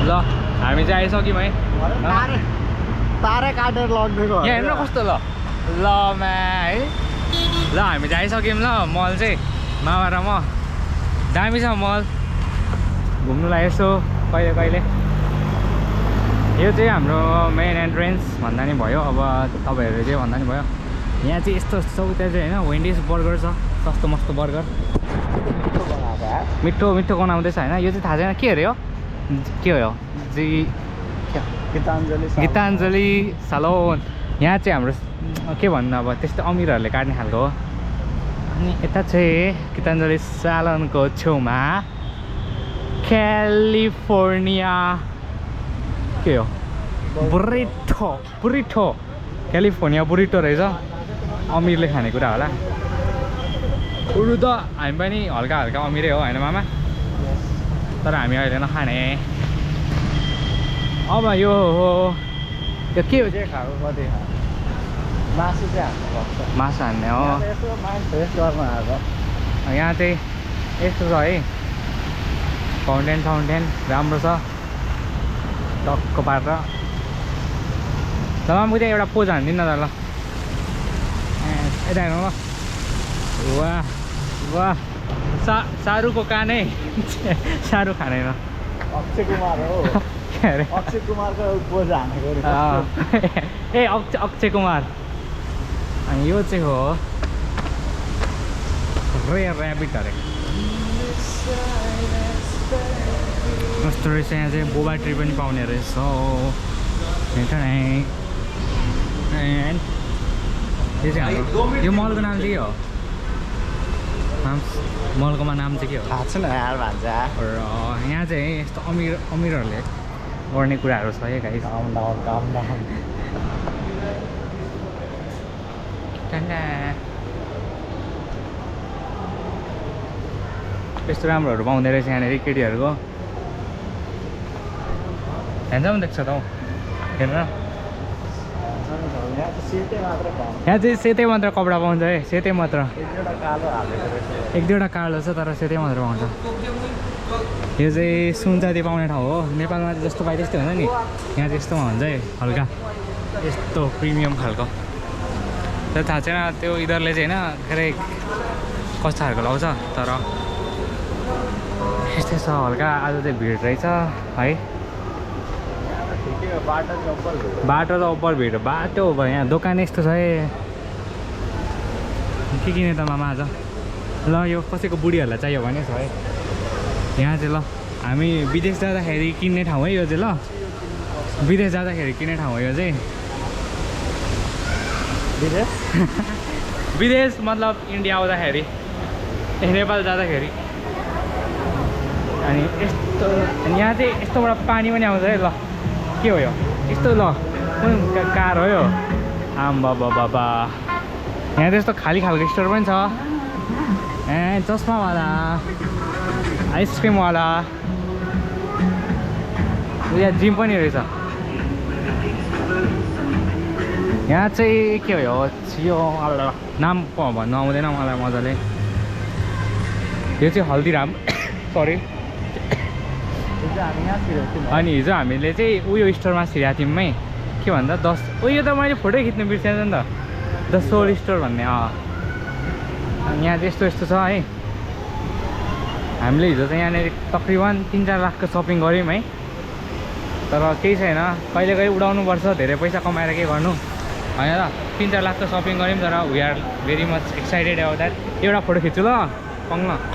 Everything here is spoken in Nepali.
ल हामी चाहिँ आइसक्यौँ है तारै काटेर लगिदिएको यहाँ हेर्नु कस्तो ल मा है ल हामी चाहिँ आइसक्यौँ ल मल चाहिँ मामा र म दामी छ मल घुम्नुलाई यसो कहिले कहिले यो चाहिँ हाम्रो मेन एन्ट्रेन्स भन्दा नि भयो अब तपाईँहरू चाहिँ भन्दा नि भयो यहाँ चाहिँ यस्तो चौतिर चाहिँ होइन वेन्डिज बर्गर छ सस्तो मस्तो बर्गर मिठो मिठो बनाउँदैछ होइन यो चाहिँ थाहा छैन के अरे हो के हो गीताञ्जली सलोन यहाँ चाहिँ हाम्रो के भन्नु अब त्यस्तो अमिरहरूले काट्ने खालको हो अनि यता चाहिँ गीताञ्जली सलोनको छेउमा क्यालिफोर्निया के हो बुरिटो क्यालिफोर्निया बुरिटो रहेछ अमिरले खाने कुरा होला उडु त हामी पनि हल्का हल्का अमिरै हो होइन मामा तर हामी अहिले नखाने अब यो हो त्यो के हो चाहिँ खाएको कति मासु चाहिँ हाल्नु मासु हान्ने हो फ्रेस गर्न आएको यहाँ चाहिँ यस्तो छ है फाउन्टेन राम्रो छ टक्क पारेर ल म त्यहाँ एउटा पोज हान्दिनँ न त ल यता हेर्नु ल वाह वाह शाहरुखको कानै शाहरुख खाँदैन अक्षय कुमार हो के अरे अक्षय कुमारको पोज हानेको ए अक्षय कुमार अनि यो चाहिँ हो ऱ्याबिट अरे कस्तो रहेछ यहाँ चाहिँ बोबा ट्री पनि पाउने रहेछ यो चाहिँ हाम्रो यो मलको नाम चाहिँ के हो मलकोमा नाम चाहिँ के हो थाहा छैन यार भन्छ र यहाँ चाहिँ यस्तो अमिरहरूले गर्ने कुराहरू छ है गाइस काम डाउन यस्तो राम्रोहरू पाउँदो रहेछ यहाँनिर केटीहरूको ह्यान्डसम देख्छ त हौ हेर्नु यहाँ चाहिँ सेतै मात्र कपडा पाउँछ है सेतै मात्र एक दुईवटा कालो छ तर सेतै मात्र पाउँछ यो चाहिँ सुनचाँदी पाउने ठाउँ हो नेपालमा चाहिँ जस्तो पाए त्यस्तै हुन्छ नि यहाँ चाहिँ यस्तोमा हुन्छ है हल्का यस्तो प्रिमियम खालको तर थाहा छैन त्यो यिनीहरूले चाहिँ होइन के अरे कस्तो खालको लाउँछ तर यस्तै छ हल्का आज चाहिँ भिड रहेछ है बाटो त अब्बल भिड बाटो भयो यहाँ दोकान यस्तो छ है के किने त मामा आज ल यो कसैको बुढीहरूलाई चाहियो भने छ है यहाँ चाहिँ ल हामी विदेश जाँदाखेरि किन्ने ठाउँ है यो चाहिँ ल विदेश जाँदाखेरि किन्ने ठाउँ हो यो चाहिँ विदेश मतलब इन्डिया आउँदाखेरि नेपाल जाँदाखेरि अनि यस्तो यहाँ चाहिँ यस्तोबाट पानी पनि आउँछ है ल के हो यो यस्तो ल कुन कार हो यो आम्बा बाबा यहाँ त्यस्तो खाली खालको स्टोर पनि छ ए चस्मावाला आइसक्रिमवाला यहाँ जिम पनि रहेछ यहाँ चाहिँ के हो यो छियो नाम भन्नु आउँदैन मलाई मजाले यो चाहिँ हल्दीराम सरी अनि हिजो हामीले चाहिँ उयो स्टोरमा छिरेको थियौँ है के भन्दा 10 उयो त मैले फोटो खिच्नु बिर्सेँ नि त द सोल स्टोर भन्ने यहाँ चाहिँ यस्तो छ है हामीले हिजो चाहिँ यहाँनिर तकरिबन 3-4 लाखको सपिङ गऱ्यौँ है तर केही छैन कहिले कहिले उडाउनुपर्छ धेरै पैसा कमाएर के गर्नु होइन र 3-4 लाखको सपिङ गऱ्यौँ तर we are very much excited about that एउटा फोटो खिच्छु ल पङ्ग